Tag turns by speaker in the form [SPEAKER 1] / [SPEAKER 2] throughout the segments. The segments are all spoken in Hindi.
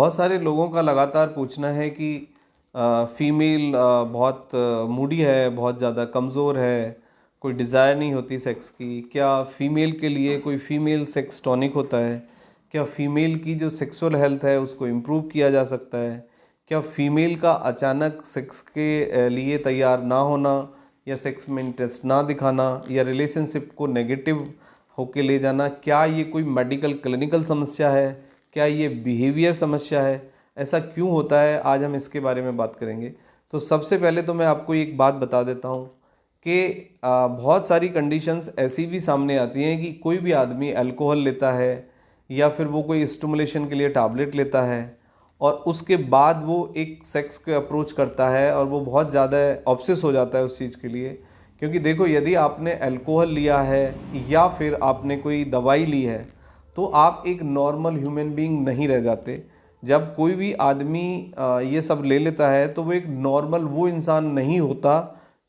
[SPEAKER 1] बहुत सारे लोगों का लगातार पूछना है कि फ़ीमेल बहुत मूडी है, बहुत ज़्यादा कमज़ोर है, कोई डिज़ायर नहीं होती सेक्स की। क्या फ़ीमेल के लिए कोई फ़ीमेल सेक्स टॉनिक होता है? क्या फ़ीमेल की जो सेक्सुअल हेल्थ है उसको इम्प्रूव किया जा सकता है? क्या फ़ीमेल का अचानक सेक्स के लिए तैयार ना होना या सेक्स में इंटरेस्ट ना दिखाना या रिलेशनशिप को नेगेटिव होके ले जाना, क्या ये कोई मेडिकल क्लिनिकल समस्या है? क्या ये बिहेवियर समस्या है? ऐसा क्यों होता है? आज हम इसके बारे में बात करेंगे। तो सबसे पहले तो मैं आपको एक बात बता देता हूँ कि बहुत सारी कंडीशंस ऐसी भी सामने आती हैं कि कोई भी आदमी अल्कोहल लेता है या फिर वो कोई स्टिमुलेशन के लिए टैबलेट लेता है और उसके बाद वो एक सेक्स के अप्रोच करता है और वो बहुत ज़्यादा ऑब्सेस हो जाता है उस चीज़ के लिए। क्योंकि देखो, यदि आपने अल्कोहल लिया है या फिर आपने कोई दवाई ली है तो आप एक नॉर्मल ह्यूमन बीइंग नहीं रह जाते। जब कोई भी आदमी ये सब ले लेता है तो वो एक नॉर्मल वो इंसान नहीं होता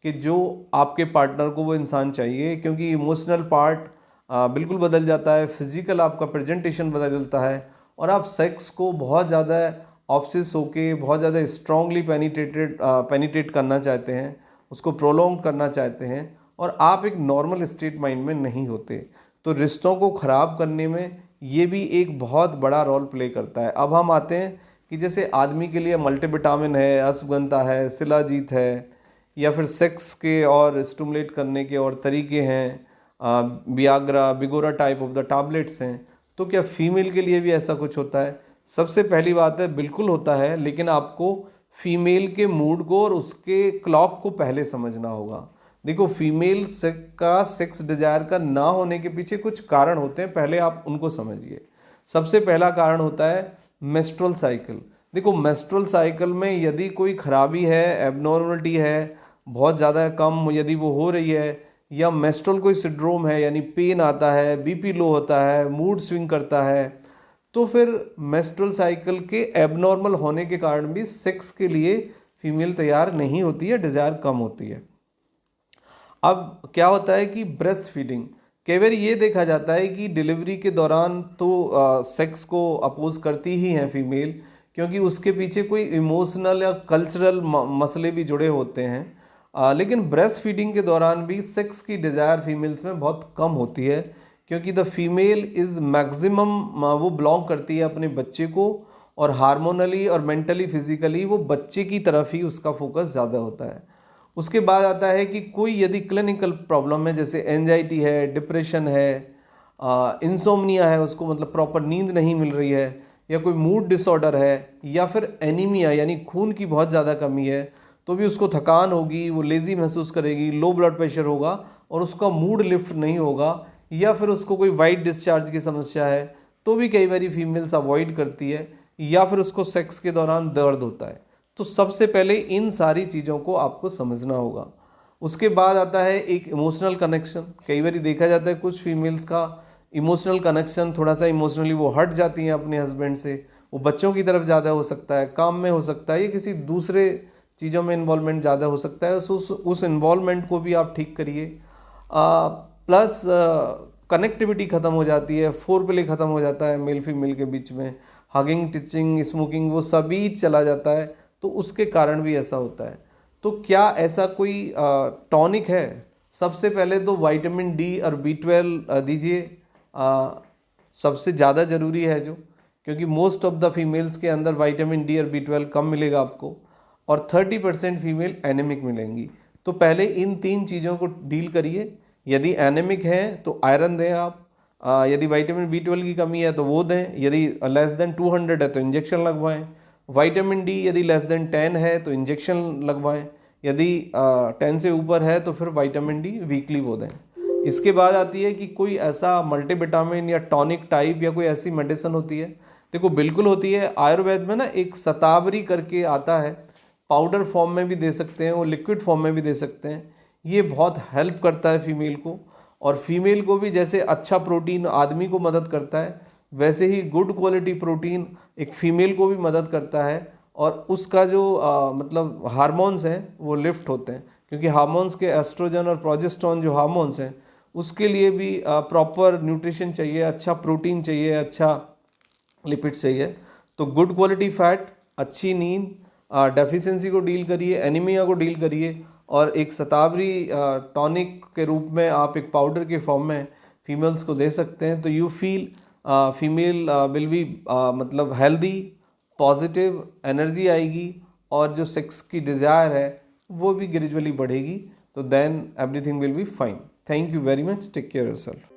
[SPEAKER 1] कि जो आपके पार्टनर को वो इंसान चाहिए, क्योंकि इमोशनल पार्ट बिल्कुल बदल जाता है, फिजिकल आपका प्रेजेंटेशन बदल जाता है और आप सेक्स को बहुत ज़्यादा ऑब्सेस होके बहुत ज़्यादा स्ट्रांगली पेनिट्रेट करना चाहते हैं, उसको प्रोलॉन्ग करना चाहते हैं और आप एक नॉर्मल स्टेट माइंड में नहीं होते। तो रिश्तों को ख़राब करने में ये भी एक बहुत बड़ा रोल प्ले करता है। अब हम आते हैं कि जैसे आदमी के लिए मल्टीविटामिन है, अश्वगंधा है, शिलाजीत है या फिर सेक्स के और स्टिमुलेट करने के और तरीके हैं, वियाग्रा, बिगोरा टाइप ऑफ द टैबलेट्स हैं। तो क्या फीमेल के लिए भी ऐसा कुछ होता है? सबसे पहली बात है, बिल्कुल होता है, लेकिन आपको फीमेल के मूड को और उसके क्लॉक को पहले समझना होगा। देखो, फीमेल का सेक्स डिजायर का ना होने के पीछे कुछ कारण होते हैं, पहले आप उनको समझिए। सबसे पहला कारण होता है मेस्ट्रुअल साइकिल। देखो, मेस्ट्रुअल साइकिल में यदि कोई खराबी है, एबनॉर्मलिटी है, बहुत ज़्यादा कम यदि वो हो रही है या मेस्ट्रुअल कोई सिंड्रोम है यानी पेन आता है, बीपी लो होता है, मूड स्विंग करता है, तो फिर मेस्ट्रुअल साइकिल के एबनॉर्मल होने के कारण भी सेक्स के लिए फीमेल तैयार नहीं होती है, डिज़ायर कम होती है। अब क्या होता है कि ब्रेस्ट फीडिंग, कई बार ये देखा जाता है कि डिलीवरी के दौरान तो सेक्स को अपोज करती ही हैं फीमेल, क्योंकि उसके पीछे कोई इमोशनल या कल्चरल मसले भी जुड़े होते हैं। लेकिन ब्रेस्ट फीडिंग के दौरान भी सेक्स की डिज़ायर फीमेल्स में बहुत कम होती है, क्योंकि द फीमेल इज़ मैक्सिमम वो बिलोंग करती है अपने बच्चे को और हार्मोनली और मेंटली फिजिकली वो बच्चे की तरफ ही उसका फोकस ज़्यादा होता है। उसके बाद आता है कि कोई यदि क्लिनिकल प्रॉब्लम है, जैसे एंजाइटी है, डिप्रेशन है, इंसोम्निया है, उसको मतलब प्रॉपर नींद नहीं मिल रही है, या कोई मूड डिसऑर्डर है, या फिर एनीमिया यानी खून की बहुत ज़्यादा कमी है, तो भी उसको थकान होगी, वो लेज़ी महसूस करेगी, लो ब्लड प्रेशर होगा और उसका मूड लिफ्ट नहीं होगा, या फिर उसको कोई वाइट डिस्चार्ज की समस्या है तो भी कई बार फीमेल्स अवॉइड करती है, या फिर उसको सेक्स के दौरान दर्द होता है। तो सबसे पहले इन सारी चीज़ों को आपको समझना होगा। उसके बाद आता है एक इमोशनल कनेक्शन। कई बार देखा जाता है कुछ फीमेल्स का इमोशनल कनेक्शन, थोड़ा सा इमोशनली वो हट जाती हैं अपने हस्बैंड से, वो बच्चों की तरफ ज़्यादा हो सकता है, काम में हो सकता है, या किसी दूसरे चीज़ों में इन्वॉल्वमेंट ज़्यादा हो सकता है। उस इन्वॉल्वमेंट को भी आप ठीक करिए। प्लस कनेक्टिविटी ख़त्म हो जाती है, फोर प्ले ख़त्म हो जाता है मेल फीमेल के बीच में, हगिंग, टिचिंग, स्मोकिंग वो सभी चला जाता है, तो उसके कारण भी ऐसा होता है। तो क्या ऐसा कोई टॉनिक है? सबसे पहले तो विटामिन डी और B12 दीजिए, सबसे ज़्यादा ज़रूरी है जो, क्योंकि मोस्ट ऑफ द फीमेल्स के अंदर विटामिन डी और B12 कम मिलेगा आपको और 30% फीमेल एनेमिक मिलेंगी। तो पहले इन 3 चीज़ों को डील करिए। यदि एनेमिक है तो आयरन दें आप, यदि विटामिन B12 की कमी है तो वो दें, यदि लेस देन 200 है तो इंजेक्शन लगवाएं। विटामिन डी यदि लेस देन 10 है तो इंजेक्शन लगवाएं, यदि 10 से ऊपर है तो फिर विटामिन डी वीकली वो दें। इसके बाद आती है कि कोई ऐसा मल्टीविटामिन या टॉनिक टाइप या कोई ऐसी मेडिसिन होती है? देखो, बिल्कुल होती है। आयुर्वेद में ना एक शतावरी करके आता है, पाउडर फॉर्म में भी दे सकते हैं, वो लिक्विड फॉर्म में भी दे सकते हैं। ये बहुत हेल्प करता है फीमेल को, और फीमेल को भी जैसे अच्छा प्रोटीन आदमी को मदद करता है, वैसे ही गुड क्वालिटी प्रोटीन एक फीमेल को भी मदद करता है, और उसका जो मतलब हार्मोन्स हैं वो लिफ्ट होते हैं, क्योंकि हार्मोन्स के एस्ट्रोजन और प्रोजेस्टेरोन जो हार्मोन्स हैं उसके लिए भी प्रॉपर न्यूट्रिशन चाहिए, अच्छा प्रोटीन चाहिए, अच्छा लिपिड चाहिए। तो गुड क्वालिटी फैट, अच्छी नींद, डेफिशिएंसी को डील करिए, एनीमिया को डील करिए, और एक शतावरी टॉनिक के रूप में आप एक पाउडर के फॉर्म में फीमेल्स को दे सकते हैं। तो you feel female will be मतलब हेल्दी, पॉजिटिव एनर्जी आएगी, और जो सेक्स की डिज़ायर है वो भी ग्रेजुअली बढ़ेगी। तो then everything will be fine. Thank you very much, take care yourself.